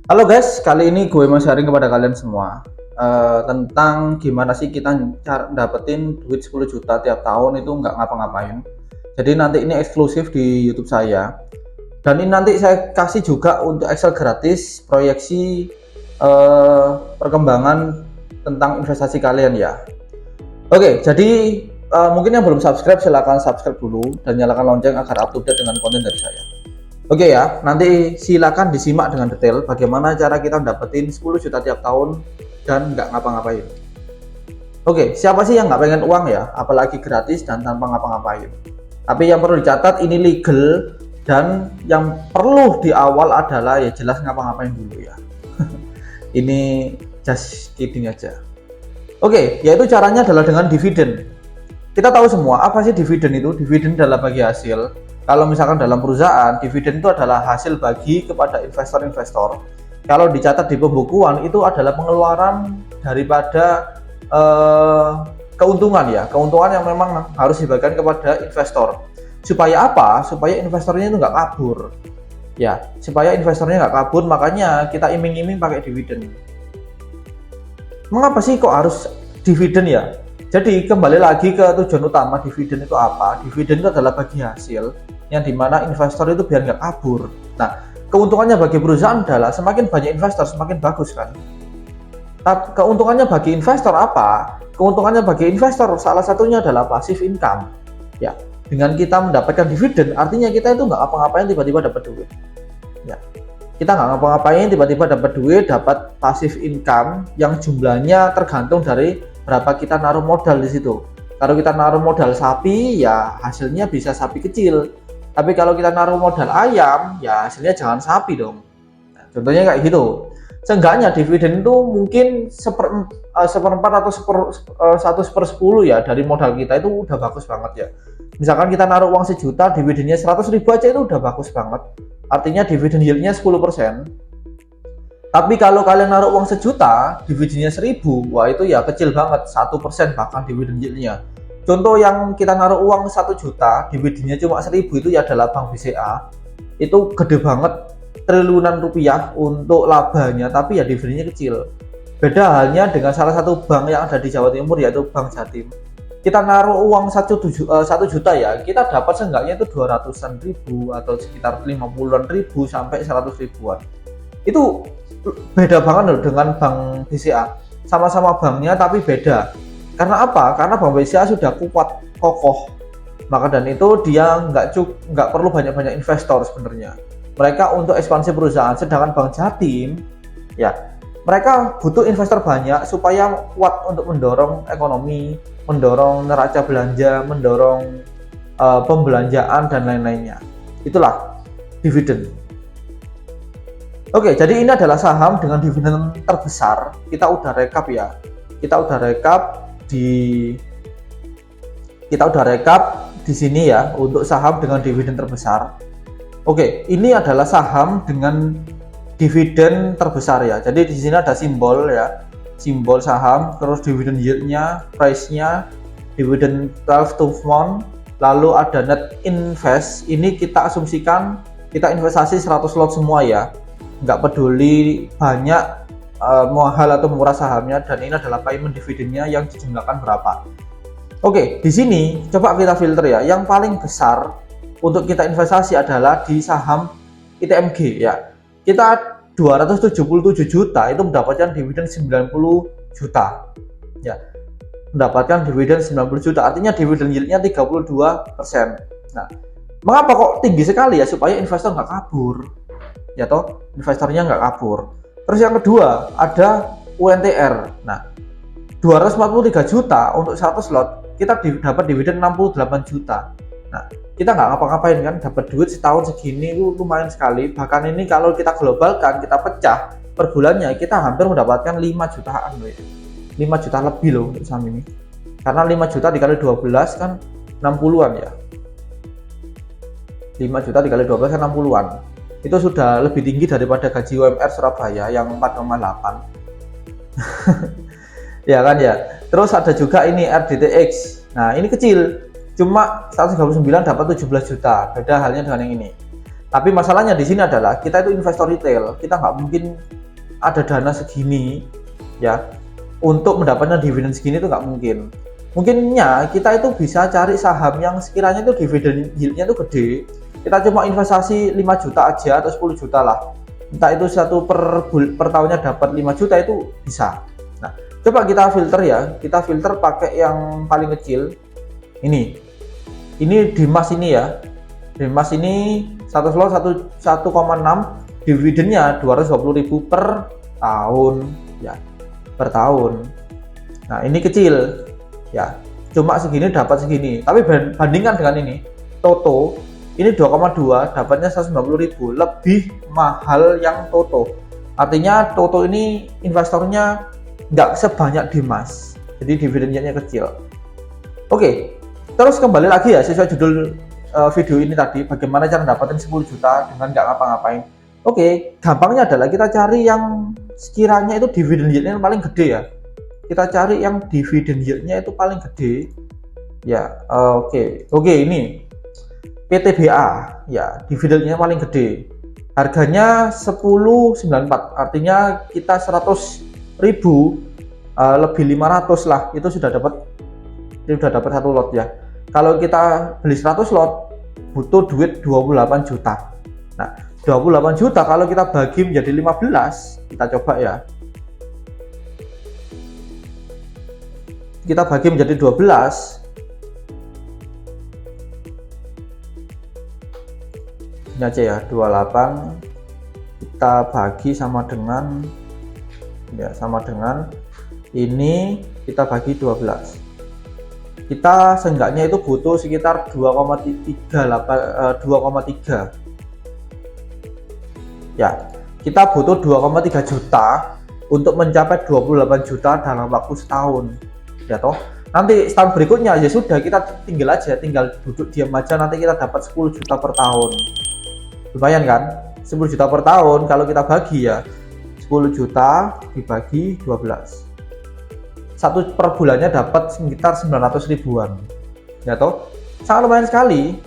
Halo guys, kali ini gue mau sharing kepada kalian semua tentang gimana sih kita cara dapetin duit 10 juta tiap tahun itu nggak ngapa-ngapain. Jadi nanti ini eksklusif di YouTube saya. Dan ini nanti saya kasih juga untuk Excel gratis proyeksi perkembangan tentang investasi kalian ya. Oke, jadi mungkin yang belum subscribe silahkan subscribe dulu dan nyalakan lonceng agar up to date dengan konten dari saya. Oke ya, nanti silakan disimak dengan detail bagaimana cara kita dapetin 10 juta tiap tahun dan nggak ngapa-ngapain. Oke, siapa sih yang nggak pengen uang ya, apalagi gratis dan tanpa ngapa-ngapain. Tapi yang perlu dicatat ini legal dan yang perlu di awal adalah ya jelas ngapa-ngapain dulu ya. Ini just kidding aja. Oke, yaitu caranya adalah dengan dividen. Kita tahu semua apa sih dividen itu? Dividen adalah bagi hasil. Kalau misalkan dalam perusahaan, dividen itu adalah hasil bagi kepada investor-investor. Kalau dicatat di pembukuan itu adalah pengeluaran daripada keuntungan ya, keuntungan yang memang harus dibagikan kepada investor. Supaya apa? Supaya investornya itu nggak kabur. Ya, supaya investornya nggak kabur, makanya kita iming-iming pakai dividen. Mengapa sih kok harus dividen ya? Jadi kembali lagi ke tujuan utama dividen itu apa? Dividen itu adalah bagi hasil yang dimana investor itu biar nggak kabur. Nah, keuntungannya bagi perusahaan adalah semakin banyak investor semakin bagus kan. Tapi keuntungannya bagi investor apa? Keuntungannya bagi investor salah satunya adalah passive income. Ya, dengan kita mendapatkan dividen artinya kita itu nggak apa-ngapain tiba-tiba dapat duit. Ya, kita nggak ngapa-ngapain tiba-tiba dapat duit, dapat passive income yang jumlahnya tergantung dari berapa kita naruh modal di situ. Kalau kita naruh modal sapi ya hasilnya bisa sapi kecil, tapi kalau kita naruh modal ayam ya hasilnya jangan sapi dong. Nah, contohnya kayak gitu. Seenggaknya dividen itu mungkin seperempat atau 1/10 ya dari modal kita, itu udah bagus banget ya. Misalkan kita naruh uang 1 juta, dividennya 100.000 aja itu udah bagus banget. Artinya dividen yieldnya 10%. Tapi kalau kalian naruh uang 1 juta, dividennya 1.000, wah itu ya kecil banget, 1% bahkan dividen yieldnya. Contoh yang kita naruh uang 1 juta, dividennya cuma 1.000 itu ya adalah Bank BCA. Itu gede banget, triliunan rupiah untuk labanya, tapi ya dividennya kecil. Beda halnya dengan salah satu bank yang ada di Jawa Timur yaitu Bank Jatim. Kita naruh uang 1 juta ya, kita dapat seenggaknya itu 200-an ribu atau sekitar 50-an ribu sampai 100 ribuan. Itu beda banget loh dengan Bank BCA. Sama-sama banknya tapi beda. Karena apa? Karena Bank BCA sudah kuat, kokoh. Maka dan itu dia nggak perlu banyak-banyak investor sebenarnya. Mereka untuk ekspansi perusahaan, sedangkan Bank Jatim ya mereka butuh investor banyak supaya kuat untuk mendorong ekonomi, mendorong neraca belanja, mendorong pembelanjaan dan lain-lainnya. Itulah dividen. Oke, jadi ini adalah saham dengan dividen terbesar. Kita udah rekap ya. Kita udah rekap di sini ya untuk saham dengan dividen terbesar. Oke, ini adalah saham dengan dividen terbesar ya. Jadi di sini ada simbol ya. Simbol saham, terus dividen yield-nya, price-nya, dividen 12 month, lalu ada net invest. Ini kita asumsikan kita investasi 100 lot semua ya. Nggak peduli banyak mahal atau murah sahamnya, dan ini adalah payment dividennya yang dijumlahkan berapa. Oke, di sini coba kita filter ya. Yang paling besar untuk kita investasi adalah di saham ITMG ya. Kita 277 juta itu mendapatkan dividen 90 juta ya. Mendapatkan dividen 90 juta artinya dividen yield-nya 32%. Nah, mengapa kok tinggi sekali ya? Supaya investor nggak kabur ya toh, investornya nggak kabur. Terus yang kedua ada UNTR. Nah, 243 juta untuk 100 lot kita dapat dividen 68 juta. Nah, kita nggak ngapa-ngapain kan, dapat duit setahun segini itu lumayan sekali. Bahkan ini kalau kita globalkan, kita pecah per bulannya kita hampir mendapatkan 5 jutaan loh ya. 5 juta lebih loh untuk saham ini. Karena 5 juta dikali 12 kan 60-an ya. 5 juta dikali 12 kan 60-an. Itu sudah lebih tinggi daripada gaji UMR Surabaya yang 4,8. Ya kan ya. Terus ada juga ini RDTX. Nah, ini kecil. Cuma 139 dapat 17 juta. Beda halnya dengan yang ini. Tapi masalahnya di sini adalah kita itu investor retail, kita nggak mungkin ada dana segini ya untuk mendapatkan dividen segini itu nggak mungkin. Mungkinnya kita itu bisa cari saham yang sekiranya itu dividen yieldnya itu gede. Kita cuma investasi 5 juta aja atau 10 juta lah. Entah itu satu per tahunnya dapat 5 juta itu bisa. Nah, coba kita filter ya. Kita filter pakai yang paling kecil. Ini Dimas ini ya. Dimas ini satu slot 1,6, dividennya 220.000 per tahun ya, per tahun. Nah, ini kecil ya, cuma segini dapat segini. Tapi bandingkan dengan ini Toto, ini 2,2 dapatnya 190.000, lebih mahal yang Toto. Artinya Toto ini investornya nggak sebanyak Dimas, jadi dividennya kecil. Oke, terus kembali lagi ya sesuai judul video ini tadi, bagaimana cara dapatin 10 juta dengan nggak ngapa-ngapain. Oke, gampangnya adalah kita cari yang sekiranya itu dividen yieldnya paling gede ya. Kita cari yang dividen yieldnya itu paling gede ya. Oke, ini PTBA ya, dividennya paling gede, harganya 10,94, artinya kita 100.000 lebih 500 lah, itu sudah dapat satu lot ya. Kalau kita beli 100 lot butuh duit 28 juta. Nah, 28 juta kalau kita bagi menjadi 15, kita coba ya. Kita bagi menjadi 12. Ini aja ya, 28 kita bagi sama dengan ini, kita bagi 12. Kita seenggaknya itu butuh sekitar 2,3 ya. Kita butuh 2,3 juta untuk mencapai 28 juta dalam waktu setahun ya toh. Nanti setahun berikutnya ya sudah, kita tinggal duduk diam aja, nanti kita dapat 10 juta per tahun. Lumayan kan? 10 juta per tahun kalau kita bagi ya, 10 juta dibagi 12, satu per bulannya dapat sekitar 900 ribuan ya toh, sangat lumayan sekali.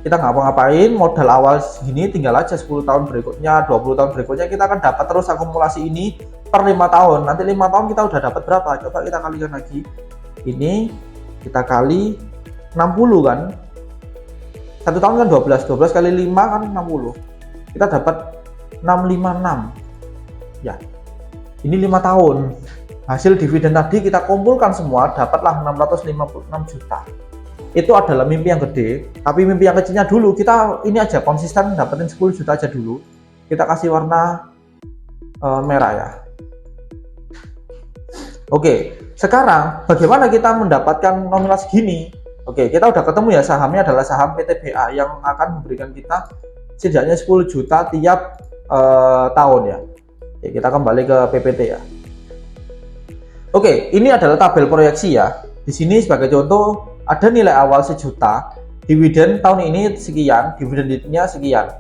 Kita ngapa-ngapain, modal awal segini, tinggal aja 10 tahun berikutnya, 20 tahun berikutnya kita akan dapat terus akumulasi ini per 5 tahun. Nanti 5 tahun kita udah dapat berapa? Coba kita kalikan lagi, ini kita kali 60 kan, 1 tahun kan 12 kali 5 kan 60, kita dapat 656 ya. Ini 5 tahun. Hasil dividen tadi kita kumpulkan semua, dapatlah 656 juta. Itu adalah mimpi yang gede, tapi mimpi yang kecilnya dulu kita ini aja konsisten dapetin 10 juta aja dulu. Kita kasih warna merah ya. Oke, sekarang bagaimana kita mendapatkan nominal segini? Oke, kita udah ketemu ya, sahamnya adalah saham PTBA yang akan memberikan kita setidaknya 10 juta tiap tahun ya. Oke, kita kembali ke PPT ya. Oke, ini adalah tabel proyeksi ya. Di sini sebagai contoh ada nilai awal 1 juta, dividen tahun ini sekian, dividennya sekian.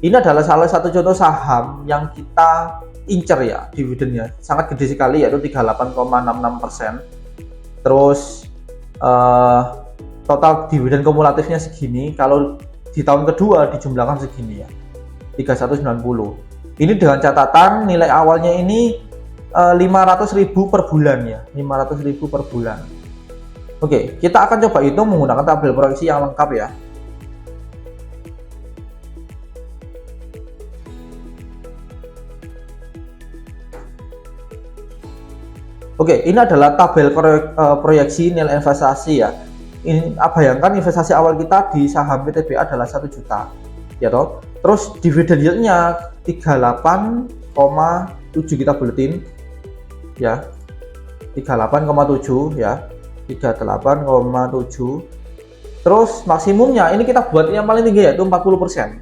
Ini adalah salah satu contoh saham yang kita incer ya, dividennya sangat gede sekali, yaitu 38,66%. Terus total dividen kumulatifnya segini, kalau di tahun kedua dijumlahkan segini ya, 3190. Ini dengan catatan nilai awalnya ini 500.000 per bulan ya, 500.000 per bulan. Oke, kita akan coba hitung menggunakan tabel proyeksi yang lengkap ya. Oke, ini adalah tabel proyeksi nilai investasi ya. Ini bayangkan investasi awal kita di saham PTBA adalah 1 juta ya toh. Terus dividen yieldnya 38,7 kita buletin ya, 38,7 ya, 38,7. Terus maksimumnya ini kita buat yang paling tinggi yaitu 40%.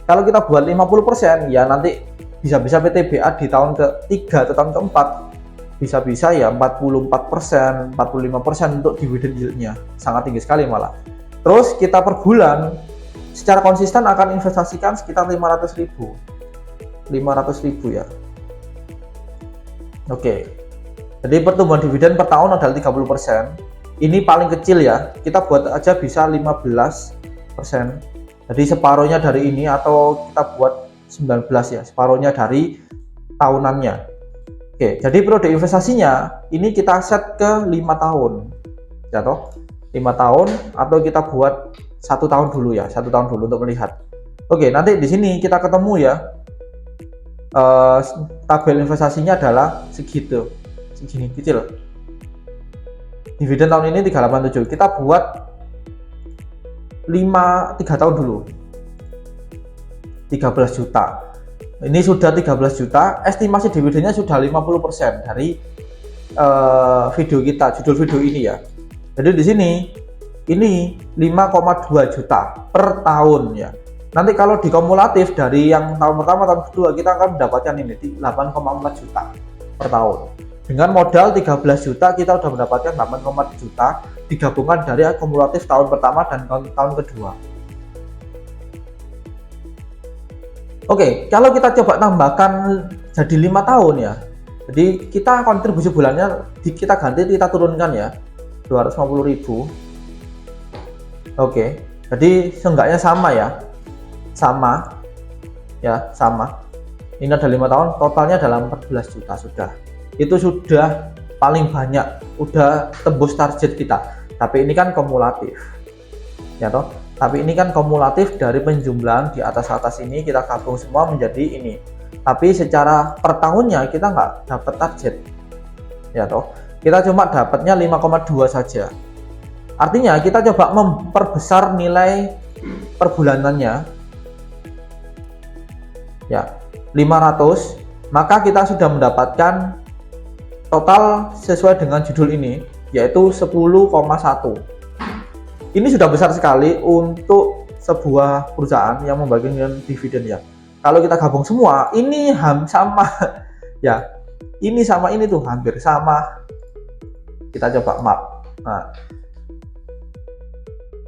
Kalau kita buat 50% ya nanti bisa-bisa PTBA di tahun ke-3 atau tahun ke-4 bisa-bisa ya 44%, 45% untuk dividen yieldnya, sangat tinggi sekali malah. Terus kita per bulan secara konsisten akan investasikan sekitar 500.000 ya. Oke, jadi pertumbuhan dividen per tahun adalah 30%. Ini paling kecil ya, kita buat aja bisa 15%. Jadi separuhnya dari ini, atau kita buat 19 ya, separuhnya dari tahunannya. Oke, jadi periode investasinya ini kita set ke 5 tahun. Ya toh? 5 tahun, atau kita buat 1 tahun dulu ya, 1 tahun dulu untuk melihat. Oke, nanti di sini kita ketemu ya, tabel investasinya adalah segini kecil. Dividen tahun ini 387, kita buat 3 tahun dulu, 13 juta. Ini sudah 13 juta, estimasi dividennya sudah 50% dari video kita, judul video ini ya. Jadi di sini ini 5,2 juta per tahun ya. Nanti kalau dikumulatif dari yang tahun pertama, tahun kedua, kita akan mendapatkan ini 8,4 juta per tahun. Dengan modal 13 juta kita sudah mendapatkan 8,4 juta digabungkan dari akumulatif tahun pertama dan tahun kedua. Oke, kalau kita coba tambahkan jadi 5 tahun ya. Jadi kita kontribusi bulannya kita ganti, kita turunkan ya, 250.000. Oke, jadi seenggaknya sama ya. Sama. Ini ada 5 tahun, totalnya dalam 14 juta sudah. Itu sudah paling banyak, udah tembus target kita. Tapi ini kan kumulatif. Ya toh? Tapi ini kan kumulatif dari penjumlahan di atas ini, kita gabung semua menjadi ini. Tapi secara per tahunnya kita nggak dapat target. Ya toh? Kita cuma dapatnya 5,2 saja. Artinya kita coba memperbesar nilai per bulanannya ya 500, maka kita sudah mendapatkan total sesuai dengan judul ini, yaitu 10,1. Ini sudah besar sekali untuk sebuah perusahaan yang membagikan dividen ya. Kalau kita gabung semua, ini sama ya. Ini sama ini tuh hampir sama. Kita coba map. Nah,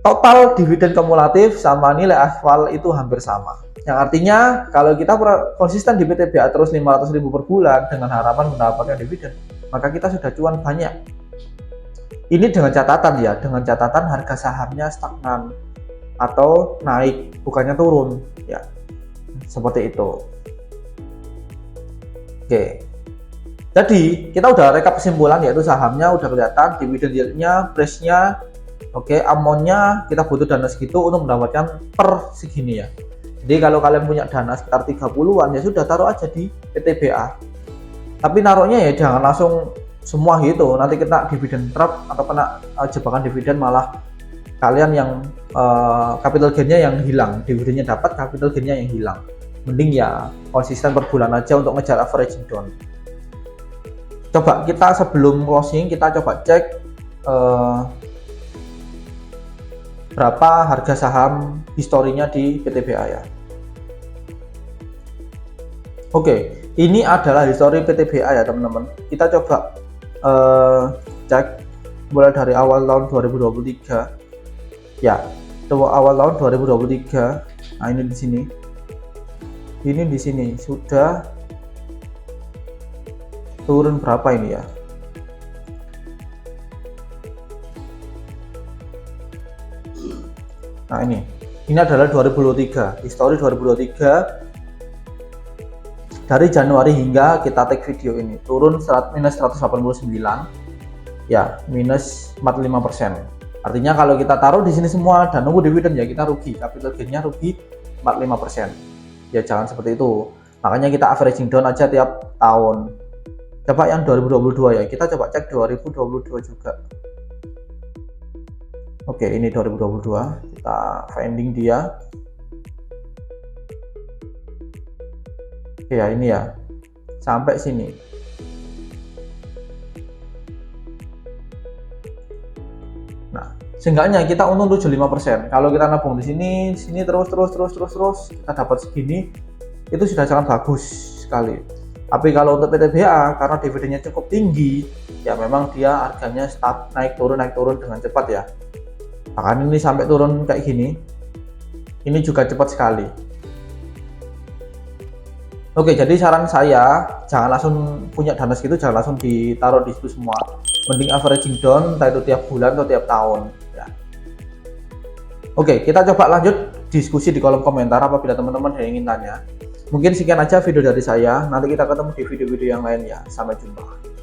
total dividen kumulatif sama nilai aspal itu hampir sama. Yang artinya kalau kita konsisten di PTBA terus 500.000 per bulan dengan harapan mendapatkan dividen, maka kita sudah cuan banyak. Ini dengan catatan ya, dengan catatan harga sahamnya stagnan atau naik, bukannya turun ya. Seperti itu. Oke. Jadi kita udah rekap kesimpulan, yaitu sahamnya udah kelihatan, dividen yieldnya, price-nya, oke, amonnya kita butuh dana segitu untuk mendapatkan per segini ya. Jadi kalau kalian punya dana sekitar 30-an ya sudah taruh aja di PTBA. Tapi naruhnya ya jangan langsung semua gitu, nanti kena dividen trap atau kena jebakan dividen, malah kalian yang capital gain-nya yang hilang, dividennya dapat, capital gain-nya yang hilang. Mending ya konsisten per bulan aja untuk ngejar averaging down. Coba kita sebelum closing kita coba cek berapa harga saham historinya di PTBA ya. Oke, ini adalah histori PTBA ya teman-teman. Kita coba cek mulai dari awal tahun 2023 ya. Coba awal tahun 2023. Nah, ini di sini. Ini di sini sudah turun berapa ini ya? Nah, ini adalah 2023, histori 2023 dari Januari hingga kita take video ini, turun minus 189 ya, minus 45%. Artinya kalau kita taruh di sini semua dan nunggu dividen ya kita rugi, capital gain-nya rugi 45%. Ya jangan seperti itu. Makanya kita averaging down aja tiap tahun. Coba yang 2022 ya, kita coba cek 2022 juga. Oke, ini 2022, kita finding dia. Oke ya, ini ya, sampai sini. Nah, seenggaknya kita untung 75%. Kalau kita nabung di sini terus kita dapat segini, itu sudah sangat bagus sekali. Tapi kalau untuk PTBA karena dividennya cukup tinggi, ya memang dia harganya naik turun dengan cepat ya. Bahkan ini sampai turun kayak gini, ini juga cepat sekali. Oke, jadi saran saya jangan langsung punya dana segitu, jangan langsung ditaruh di situ semua. Mending averaging down, entah itu tiap bulan atau tiap tahun ya. Oke, kita coba lanjut diskusi di kolom komentar apabila teman-teman ada yang ingin tanya. Mungkin sekian aja video dari saya, nanti kita ketemu di video-video yang lain ya. Sampai jumpa.